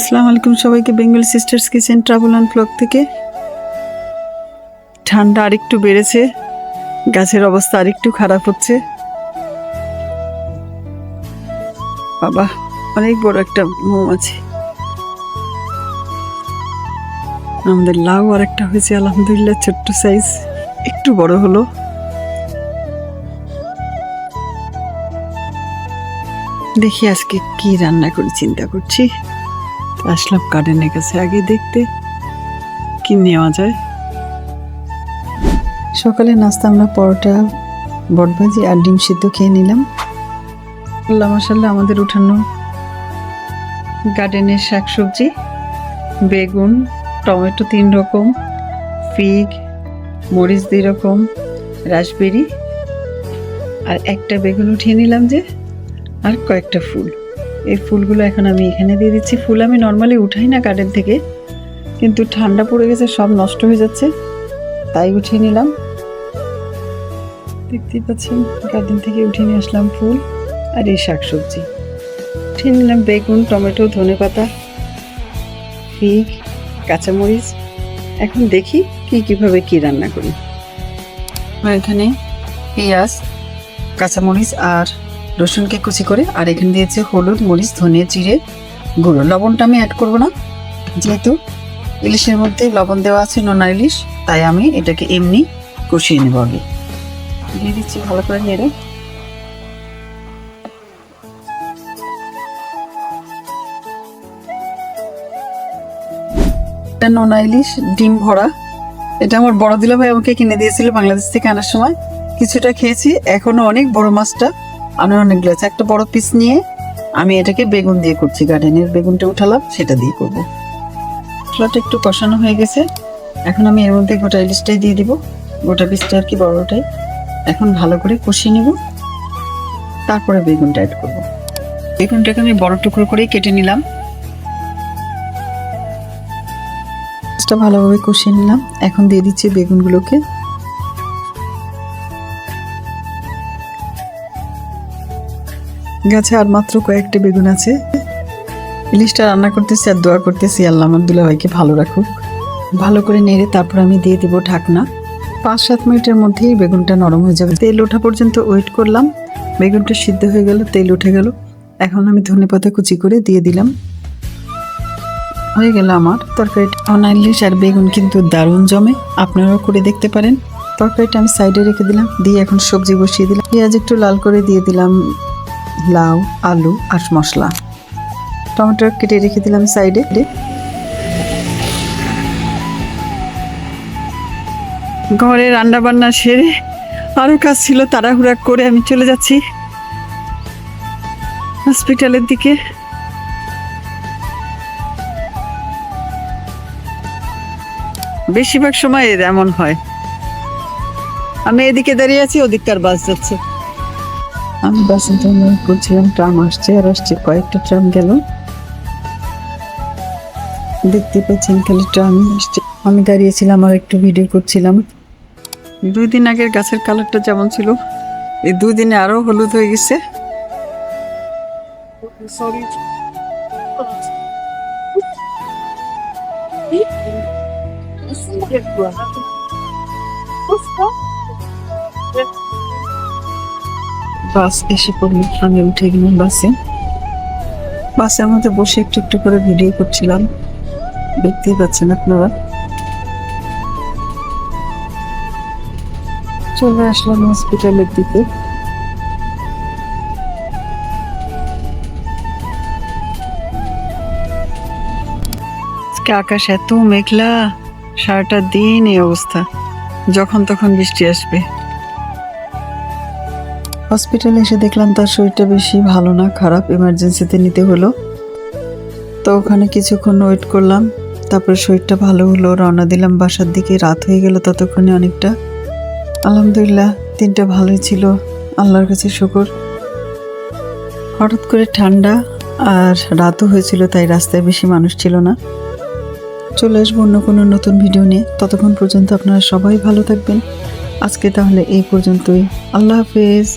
আসসালামু আলাইকুম সবাইকে Bengal sisters kitchen travel and blog থেকে। ঠান্ডা আরেকটু বেড়েছে, গাছের অবস্থা আরেকটু খারাপ হচ্ছে। বাবা, অনেক বড় একটা মৌমাছি। আমাদের লাউ আর একটা হয়েছে আলহামদুলিল্লাহ, ছোট্ট সাইজ, একটু বড় হলো। দেখি আজকে কি রান্না করি চিন্তা করছি। আসলাম গার্ডেনের কাছে আগে দেখতে কি নেওয়া যায়। সকালে নাস্তা আমরা পরোটা, বটভাজি আর ডিম সিদ্ধ খেয়ে নিলাম। আল্লাহ মাশাআল্লাহ, আমাদের উঠানো গার্ডেনের শাকসবজি, বেগুন, টমেটো 3 রকম, ফিগ, মরিচ 2 রকম, রাসবেরি, আর একটা বেগুন উঠিয়ে নিলাম যে, আর কয়েকটা ফুল। এই ফুলগুলো এখন আমি এখানে দিয়ে দিচ্ছি। ফুল আমি নর্মালি উঠাই না গার্ডেন থেকে, কিন্তু ঠান্ডা পড়ে গেছে, সব নষ্ট হয়ে যাচ্ছে, তাই উঠিয়ে নিলাম। দেখতেই পাচ্ছেন গার্ডেন থেকে উঠিয়ে নিয়ে আসলাম ফুল আর এই শাকসবজি। উঠিয়ে নিলাম বেগুন, টমেটো, ধনেপাতা, ফিগ, কাঁচামরিচ। এখন দেখি কিভাবে কি রান্না করি। এখানে পেঁয়াজ, কাঁচামরিচ আর রসুনকে কুচি করে, আর এখানে দিয়েছে হলুদ, মরিচ, ধনে, জিরে গুঁড়ো। লবণটা আমি অ্যাড করব না, যেহেতু ইলিশের মধ্যে লবণ দেওয়া আছে, নোনা ইলিশ, তাই আমি এটাকে এমনি কষিয়ে নেব। আগে দিয়ে দিচ্ছি ভালো করে নেড়ে। নোনা ইলিশ ডিম ভরা, এটা আমার বড় দিলা ভাই আমাকে কিনে দিয়েছিল বাংলাদেশ থেকে আনার সময়। কিছুটা খেয়েছি, এখনো অনেক বড় মাছটা আমি অনেকগুলো আছে। একটা বড় পিস নিয়ে আমি এটাকে বেগুন দিয়ে করছি, গার্ডেনের বেগুনটা উঠালাম, সেটা দিয়ে করবো। মশলাটা একটু কষানো হয়ে গেছে, এখন আমি এর মধ্যে গোটা ইলিশটাই দিয়ে দিব, গোটা পিসটা আর কি, বড়টাই। এখন ভালো করে কষিয়ে নিব, তারপরে বেগুনটা অ্যাড করব। বেগুনটাকে আমি বড় টুকরো করেই কেটে নিলাম। ভালোভাবে কষিয়ে নিলাম, এখন দিয়ে দিচ্ছি বেগুনগুলোকে। গাছে আর মাত্র কয়েকটা বেগুন আছে। ইলিশটা রান্না করতেছি আর দোয়া করতেছি আল্লাহ আমার দুলাভাইকে ভালো রাখুক। ভালো করে নেড়ে তারপর আমি দিয়ে দিব ঢাকনা। 5-7 মিনিটের মধ্যেই বেগুনটা নরম হয়ে যাবে। তেল ওঠা পর্যন্ত ওয়েট করলাম, বেগুনটা সিদ্ধ হয়ে গেল, তেল উঠে গেল। এখন আমি ধনেপাতা কুচি করে দিয়ে দিলাম। হয়ে গেল আমার তরকারিটা। ইলিশ আর বেগুন কিন্তু দারুণ জমে, আপনারাও করে দেখতে পারেন। তরকারিটা আমি সাইডে রেখে দিলাম, দিয়ে এখন সবজি বসিয়ে দিলাম। পেঁয়াজ একটু লাল করে দিয়ে দিলাম, লাউ, আলু আর মশলা, টমেটো কেটে রেখে দিলাম সাইডে। ঘরে রান্না বান্না সেরে আরও কাজ ছিল, তাড়াহুড়া করে আমি চলে যাচ্ছি হসপিটালের দিকে। বেশিরভাগ সময় এমন হয়, আমি এদিকে দাঁড়িয়ে আছি, ওদিককার বাস যাচ্ছে। আমি বাসে করছিলাম, ট্রাম আসছে আর আসছে, কয়েকটা ট্রাম গেল, দেখতে পাচ্ছেন খালি ট্রাম আসছে। আমি দাঁড়িয়েছিলাম আর একটু ভিডিও করছিলাম। 2 দিন আগের গাছের কালারটা যেমন ছিল, এই 2 দিনে আরো হলুদ হয়ে গেছে। বাস এসে পড়লো, আমি উঠে গেলাম বাসের মধ্যে বসে একটু একটু করে ভিডিও করছিলাম, দেখতেই পাচ্ছেন আপনারা। চলে আসলাম হসপিটালের দিকে। আকাশ এত মেঘলা, সারাটা দিন এই অবস্থা, যখন তখন বৃষ্টি আসবে। হসপিটালে এসে দেখলাম তার শরীরটা বেশি ভালো না, খারাপ, এমার্জেন্সিতে নিতে হলো। তো ওখানে কিছুক্ষণ ওয়েট করলাম, তারপরে শরীরটা ভালো হলো, রওনা দিলাম বাসার দিকে। রাত হয়ে গেল ততক্ষণে অনেকটা। আলহামদুলিল্লাহ দিনটা ভালোই ছিল, আল্লাহর কাছে শুকর। হঠাৎ করে ঠান্ডা আর রাতও হয়েছিল, তাই রাস্তায় বেশি মানুষ ছিল না। চলে আসবো অন্য কোনো নতুন ভিডিও নিয়ে, ততক্ষণ পর্যন্ত আপনারা সবাই ভালো থাকবেন। আজকে তাহলে এই পর্যন্তই, আল্লাহ হাফেজ।